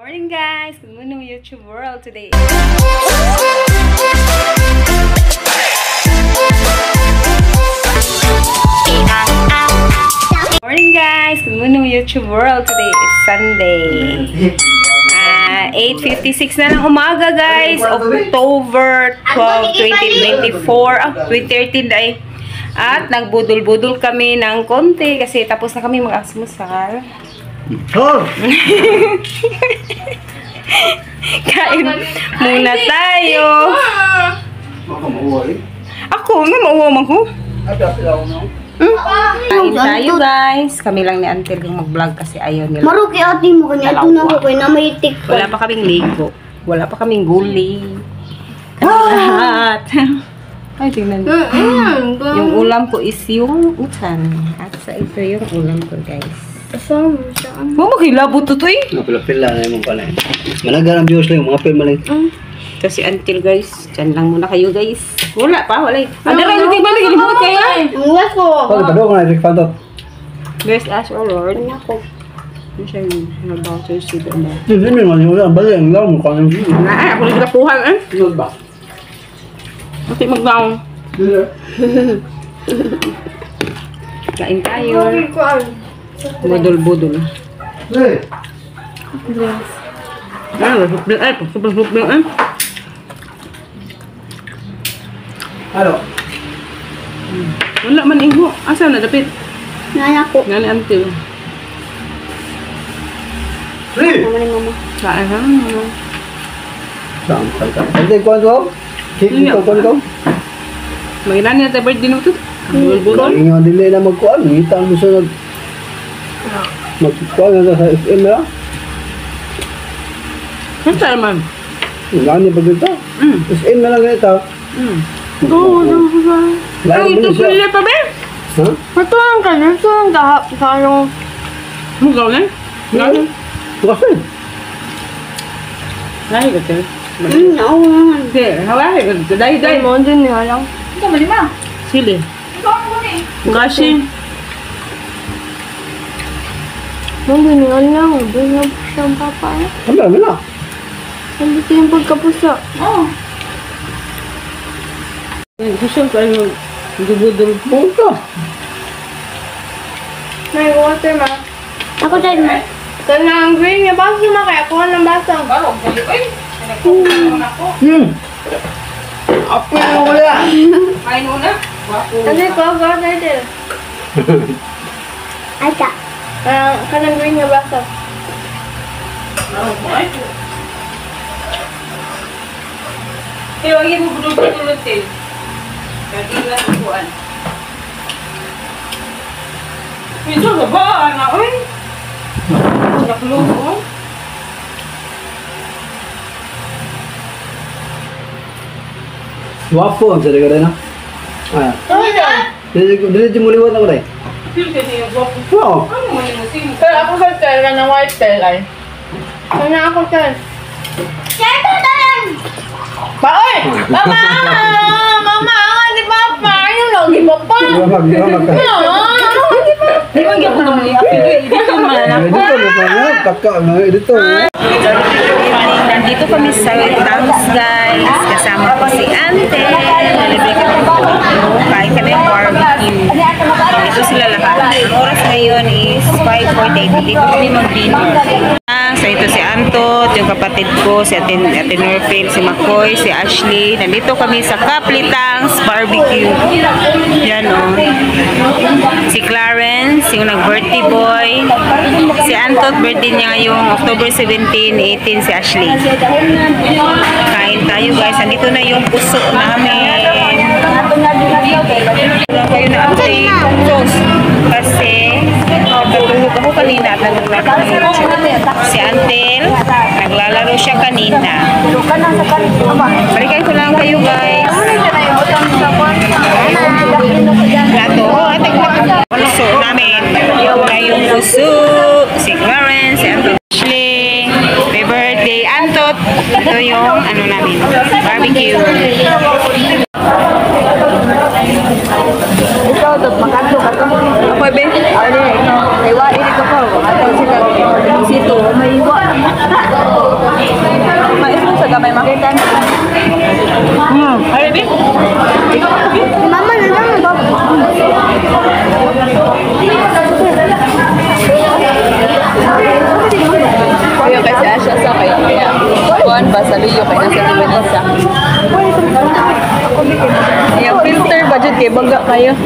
Morning guys! Good morning YouTube world today. Morning guys! Good morning YouTube world today is Sunday. 8:56 na ng umaga guys. October 12, 2024. 2013 ay. At nagbudol-budol kami ng konti kasi tapos na kami mag-asmusal. Kain muna tayo. Ako nga mauwam ako. Kain tayo guys. Kami lang ni Auntie yung mag-vlog kasi ayaw nila. Maruki ate mo kanya ito na ako na may tiktok. Wala pa kaming ligo. Wala pa kaming guli. Lahat. Ay, tingnan. Yung ulam ko is yung utan. At sa ito yung ulam ko guys. Saan? Oh, makilabot to eh. Napila-pila na yung mga panay. Malaga ng views lang, mga film maling. Kasi until guys, dyan lang muna kayo guys. Wala pa, wala eh. Ano rin, hindi ba nagilibot kaya? Ang ko. Pag ipadaw ko na, Eric Fantot. Bless us, O Lord. Ano ko? Ano siya yung nag-voucher si Dama? Hindi naman yung ulan, bali ang lang mukha ng view. Ako naglapuhan eh. Sunod ba? Kasi mag-down. Kain tayo. Budol-budol. Hey! Super-super eh. Ano? Wala man iho. Asa na dapit? Nana ko. Ngani until. Hey! Mama ni mama. Kain ha. Saan? Hindi, kuhan ko? Hindi ko, kuhan ko? Magilan niya tayo birthday mo ito. Budol-budol. Kaya nga dili na magkuhan, ngita ang sunod. Magkuhan na sa FM na. Kanta naman. Nga niya pag ito. SM na lang ito. Oo, Lain ito mo siya. pili pa ba? Ha? Ito lang ka na. Ito lang ka. Kano? Mugaw na? Gano'n? Kasi. Lahi ka tayo. Ako naman. Hindi, hawahi ka. Dahi-dahi. Mo din niya lang. Ikaw ba lima? Sili. Ikaw ang muna eh. Kasi. Mo din niya lang. Doon na siyang papa. Ang dami na. Hindi yung pagkapusa. Oo. Gusto ko yung budol. Buong ka. May water ma. Ako dahil ma. Kaya ang green niya baso ma. Kaya kuha ng baso. Barog. Ay, pinagpupunta ako. Ako yung wala. Kain muna. Wapo. Kasi ko ako dahil. Ata. Kanang green niya baso. Barog mo ay. Pero ang ibo budol-budol din. Kagila sa kuan. Ito sa ba? Ano? Uy! Naklubo. Wapo ang sa likod na. Ah. Dili mo liwat ako dahil. Sino kasi yung wapo? Oo. Ano mo yung sino? Pero ako sa tel na white tel ay. Ano ako tel? Siyempre talan! Baoy! Mama! Mama! Si Papa! Yung lagi Papa! Gramag ka. Di ba gyud ko ni dito man ako. Dito mo pa nga. Taka na. Dito. Nandito kami sa Tangs guys. Kasama ko si Ante. Nalibig kami ng puto. Kain kami ng barbecue. Ito sila lahat. Ang oras ngayon is 5:48. Dito kami mag-dinner. So ito si Antot, yung kapatid ko, si Ate Norfil, si McCoy, si Ashley. Nandito kami sa Kaplitangs Barbecue. Yan o. Si Clarence, yung nag-birthday boy. Si Antot, birthday niya ngayong October 17, 18 si Ashley. Kain tayo guys. Nandito na yung puso namin. Wala kayo na update. Kasi natutulog ako kanina at nag-vlog ng YouTube. Si Antel, naglalaro siya kanina. Balikan ko lang kayo guys. Lato. Puso namin. Yung puso. Si Clarence, si Antot Ashley. May birthday Antot. Ito yung ano namin. Barbecue. Ikaw, magkanto ka to. Ako, be? Ay, wali ko po. Ato sila. Sito, may iwa. gamay ma. Ay, baby. Mama na lang ba? Kuya kasi asya sa kaya kaya. Kuan ba sa liyo kaya nasa Libanesa. Yung filter budget kay baga kayo.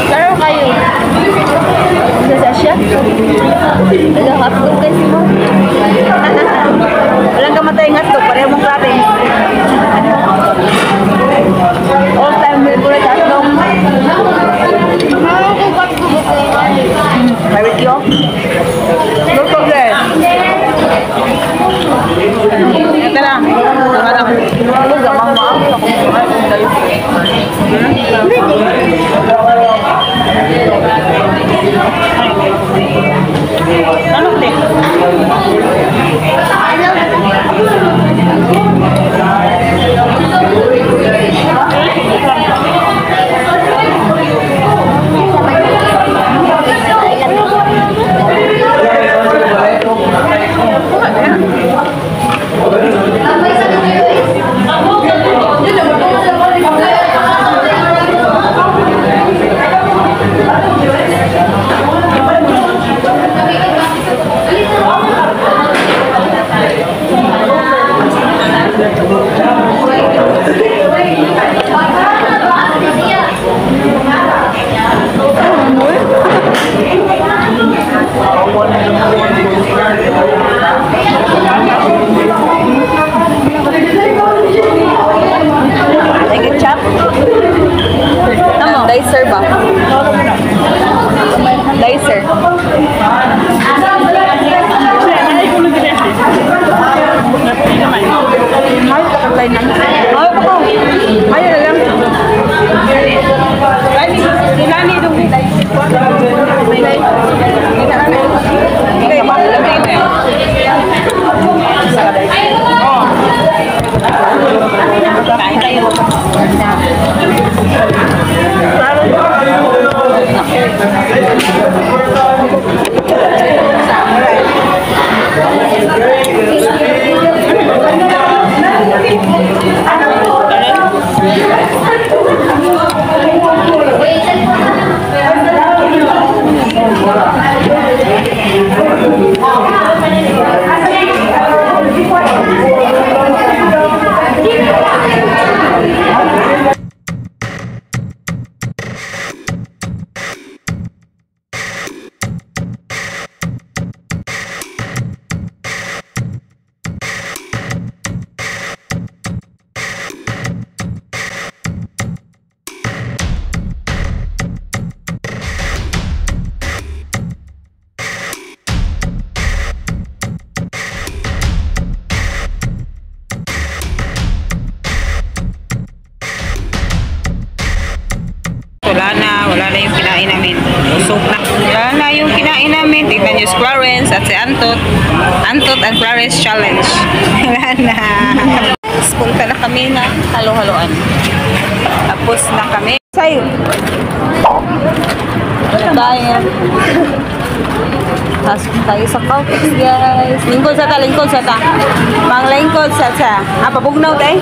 Pero kayo. Sa Asya? Ada hotdog guys mo. Walang kamatay ng hotdog, pareho mong klate. All time favorite hotdog. Barbecue? Luto guys. Ito na. Tama lang. Ano gamang mo? Ano te? Dicer ba? Dicer. Ayaw na lang. Ilani dong ni kain tayo. Wala na yung kinain namin. Usok na. Wala na yung kinain namin. Tignan nyo si Clarence at si Antot. Antot and Clarence Challenge. Wala na. Punta na kami na halo-haloan. Tapos na kami. Sayo. Tayo. Pasok tayo sa Caltex, guys. Lingkod sa ta, lingkod sa ta. Mang lingkod sa ta. Ah, pabugnaw tayo.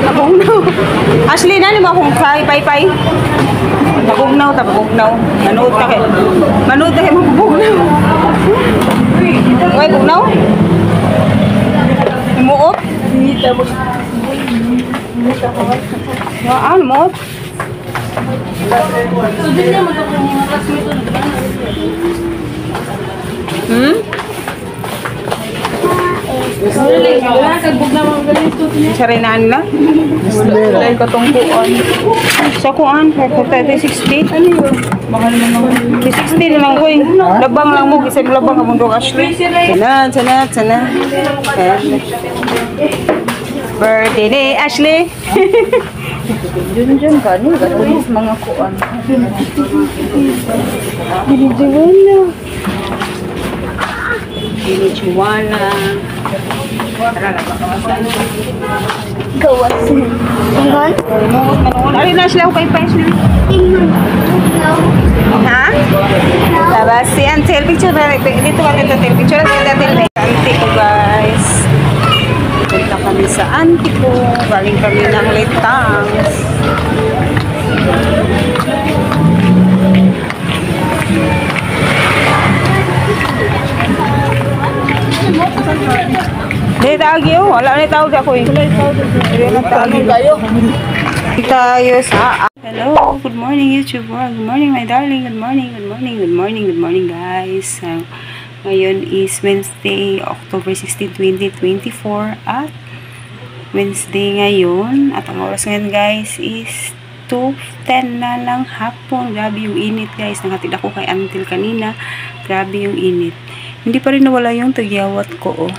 Pabugnaw. Ashley, nani mo akong pay-pay? Pabugnaw ta, pabugnaw. Manood ka kayo. Manood ka kayo, mabugnaw. Uy, bugnaw? Muot? Ano, muot? Sarinaan na? Dahil katungkuan. Sa kuan, 60. Ano yun? Mahal na naman. 60 naman ko eh. Labang lang mo, kisag labang ka mundong Ashley. Sana. Birthday ni Ashley. Diyan ka, no? Gatulis mga kuan. Juana. Kawasin. Ingon? Ari na sila kay Pais na. Ingon. Ha? dito ka kita tayo. Picture kita tayo. Auntie ko guys. Punta kami sa auntie ko. Galing kami ng Litangs. Dili tawag yun. Wala na tawag ako eh. Dili na tawag tayo sa... Hello, good morning YouTube world. Good morning my darling. Good morning, good morning, good morning, good morning guys. Ngayon is Wednesday, October 16, 2024 at Wednesday ngayon. At ang oras ngayon guys is 2:10 na lang hapon. Grabe yung init guys. Nakatid ako kay Antil kanina. Grabe yung init. Hindi pa rin nawala yung tagyawat ko oh.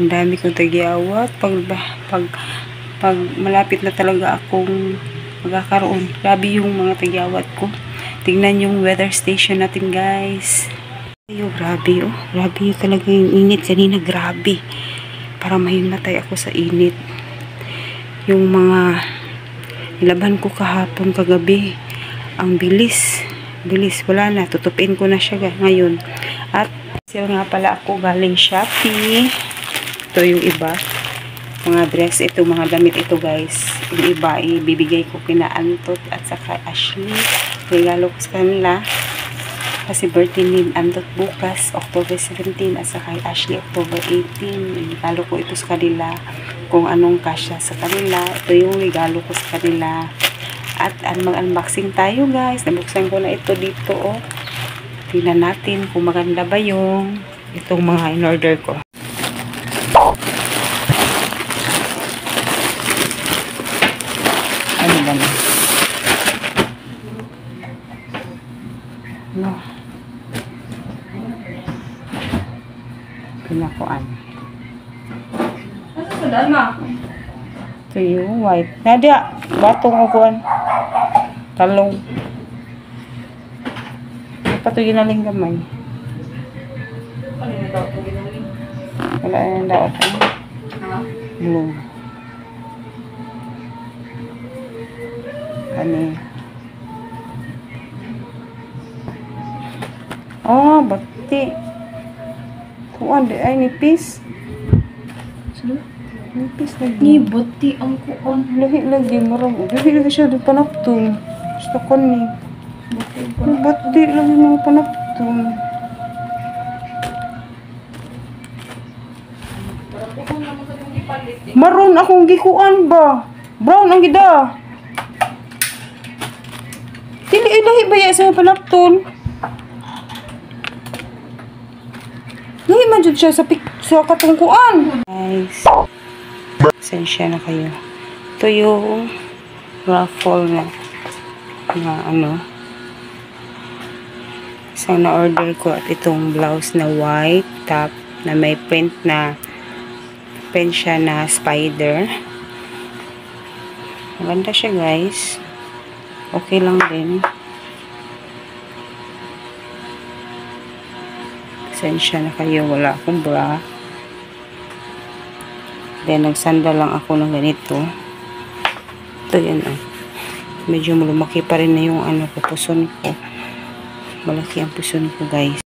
Ang dami kong tagyawat. Pag malapit na talaga akong magkakaroon. Grabe yung mga tagyawat ko. Tingnan yung weather station natin guys. Ayo, grabe oh. Grabe yung talaga yung init. Kanina grabe. Para mahimatay ako sa init. Yung mga nilaban ko kahapon kagabi. Ang bilis. Bilis. Wala na. Tutupin ko na siya ngayon. At siya nga pala ako galing Shopee. Ito yung iba. Mga dress ito, mga damit ito guys. Yung iba, ibibigay ko kina Antot at saka Ashley. Regalo ko sa kanila. Kasi birthday ni Antot bukas, October 17 at saka Ashley, October 18. Regalo ko ito sa kanila. Kung anong kasya sa kanila. Ito yung regalo ko sa kanila. At mag-unboxing tayo guys. Nabuksan ko na ito dito oh. Tingnan natin kung maganda ba yung itong mga in-order ko. Ano ba na? No. Pinakuan. Ano sa dama? Ito yung white. Nadia, batong ukuan. Talong. Ito ginaling gamay. Ano yung daw ito ginaling? Wala yung daot. Blue. Ani. Oh, bati. Kuan di ay nipis. Nipis lagi. Ni buti ang kuon. Lahi lagi marag. Lahi lagi siya di panaptong. Gusto ko ni. Bati lagi mga panaptong. Maroon akong gikuan ba? Brown ang gida. Dili ba ya sa panapton? Lahi man jud siya sa katungkuan. Guys. Sensya na kayo. Ito yung raffle na ano. Isang na-order ko at itong blouse na white top na may print siya na spider. Maganda siya guys. Okay lang din. Sensya na kayo. Wala akong bra. Then nagsanda lang ako ng ganito. Ito yan oh. Medyo lumaki pa rin na yung puson ko. Malaki ang puson ko guys.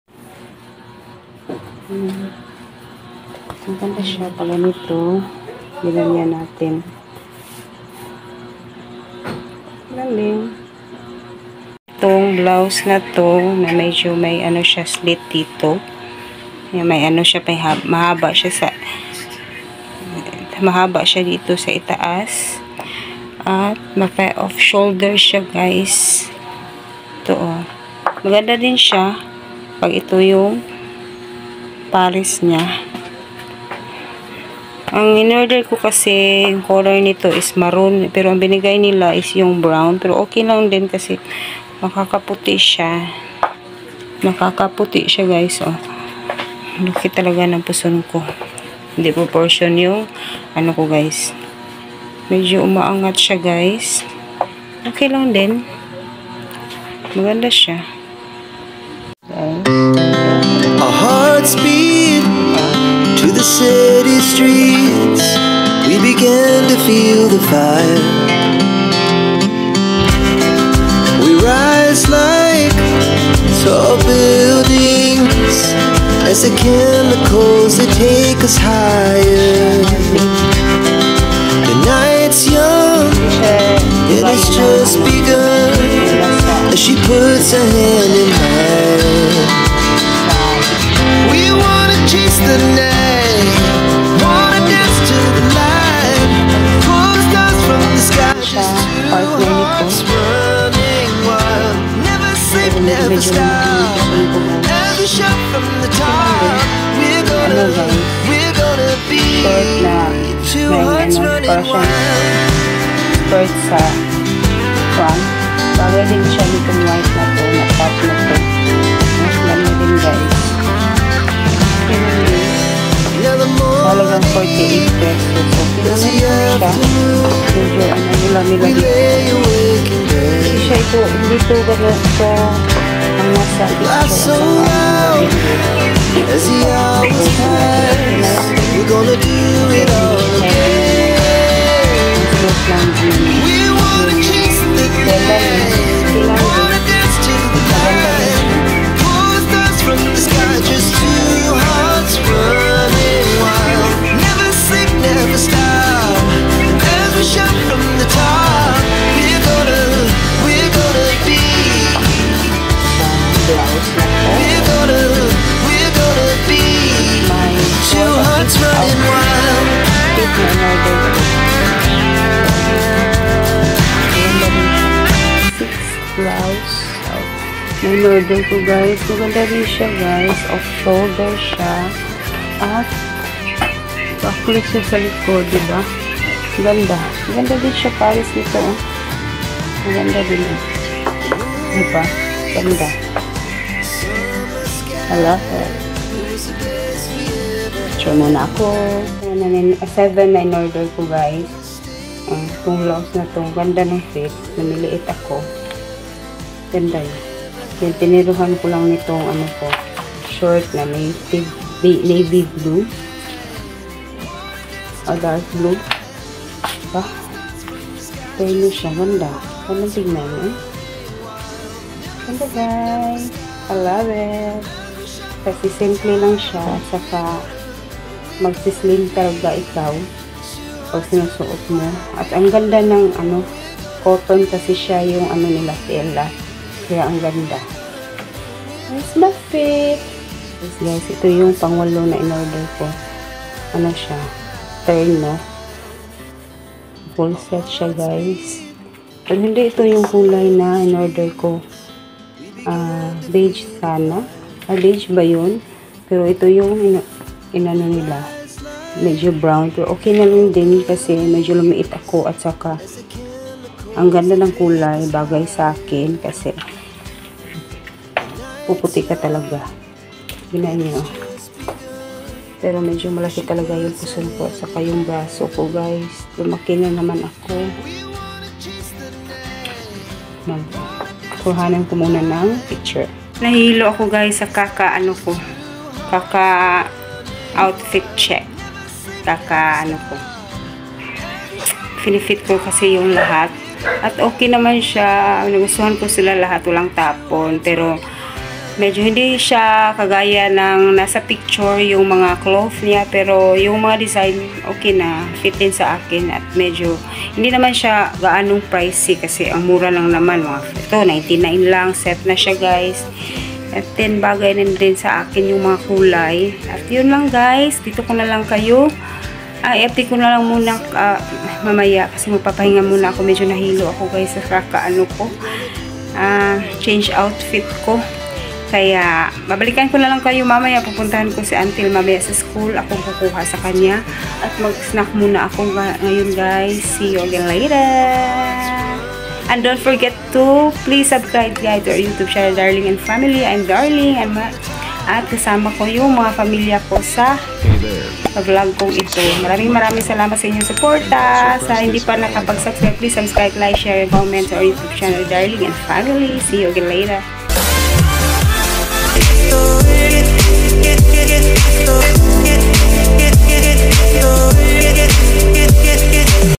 Ang ganda siya pala nito. Ginanyan natin. Galing. Itong blouse na to na medyo may siya slit dito. May siya, mahaba siya dito sa itaas. At mapa off shoulder siya guys. Ito oh. Maganda din siya pag ito yung pares niya. Ang in-order ko kasi yung color nito is maroon, pero ang binigay nila is yung brown, pero okay lang din kasi makakaputi siya. Nakakaputi siya guys oh. Laki talaga ng puson ko. Hindi proportion yung ko guys. Medyo umaangat siya guys. Okay lang din. Maganda siya. Our hearts beat to the city streets. We began to feel the fire. We rise like tall buildings as the chemicals that take us higher. The night's young and it's just begun as she puts her hand in mine. We wanna chase the night, wanna dance to the light, pull the stars from the sky, just two hearts running wild. Never sleep, never stop, every shot from the top. We're gonna be two hearts running wild. Skirt sa front. Bagay din siya nitong white na to, na top na to. Mas lalo din guys. Talagang 48 pesos. So, pinamit siya. Medyo ano nila dito. Hindi siya ito, hindi ito ganito ang nasa picture. As the hours pass, we're gonna do it all again. We wanna chase the night, wanna dance to the light, pull the stars from the sky, just two hearts running wild. Never sleep, never stop, as we shout from the top. We're gonna be, we're gonna be two hearts running wild. Blouse. May order ko guys. Maganda rin siya guys. Off shoulder siya. At bakulit siya sa likod, diba? Ganda. Ganda din siya pares nito. Oh. Maganda din. Diba? Ganda. I love it. Picture muna ako. 7 na in-order ko guys. Itong blouse na to. Ganda ng fit. Namiliit ako. Ganda yun. Then, tiniruhan ko lang nitong ano ko, short na navy blue. O dark blue. Diba? Pwede siya. Ganda. Ganda tignan eh. Ganda guys. I love it. Kasi simple lang siya. Saka magsislim talaga ikaw pag sinusuot mo. At ang ganda ng ano, cotton kasi siya yung ano nila, tela. Kaya ang ganda. Nice na fit. Yes guys, ito yung pang-8 na in-order ko. Ano siya? Terno. Full set siya guys. Pero hindi ito yung kulay na in-order ko. Beige sana. Beige ba yun? Pero ito yung inano nila. Medyo brown. Pero okay na lang din kasi medyo lumiit ako at saka ang ganda ng kulay, bagay sa akin kasi puputi ka talaga. Ginaan nyo. Pero medyo malaki talaga yung puson ko at saka yung braso ko guys. Lumaki na naman ako. Kuhanan ko muna ng picture. Nahilo ako guys sa kaka outfit check. Finifit ko kasi yung lahat. At okay naman siya. Nagustuhan ko sila lahat. Walang tapon. Pero medyo hindi siya kagaya ng nasa picture yung mga clothes niya. Pero yung mga design okay na. Fit din sa akin. At medyo hindi naman siya gaanong pricey. Kasi ang mura lang naman. Ito 99 lang. Set na siya guys. At 10 bagay na din sa akin yung mga kulay. At yun lang guys. Dito ko na lang kayo. I-update ko na lang muna mamaya kasi magpapahinga muna ako. Medyo nahilo ako guys sa ko. Change outfit ko. Kaya babalikan ko na lang kayo mamaya. Pupuntahan ko si Auntie mamaya sa school. Ako kukuha sa kanya. At mag-snack muna ako ngayon guys. See you again later. And don't forget to please subscribe guys to our YouTube channel Darling and Family. I'm Darling. At kasama ko yung mga pamilya ko sa vlog kong ito. Maraming salamat sa inyong suporta. Sa hindi pa nakapag-subscribe, please subscribe, like, share, and comment sa our YouTube channel Darling and Family. See you again later.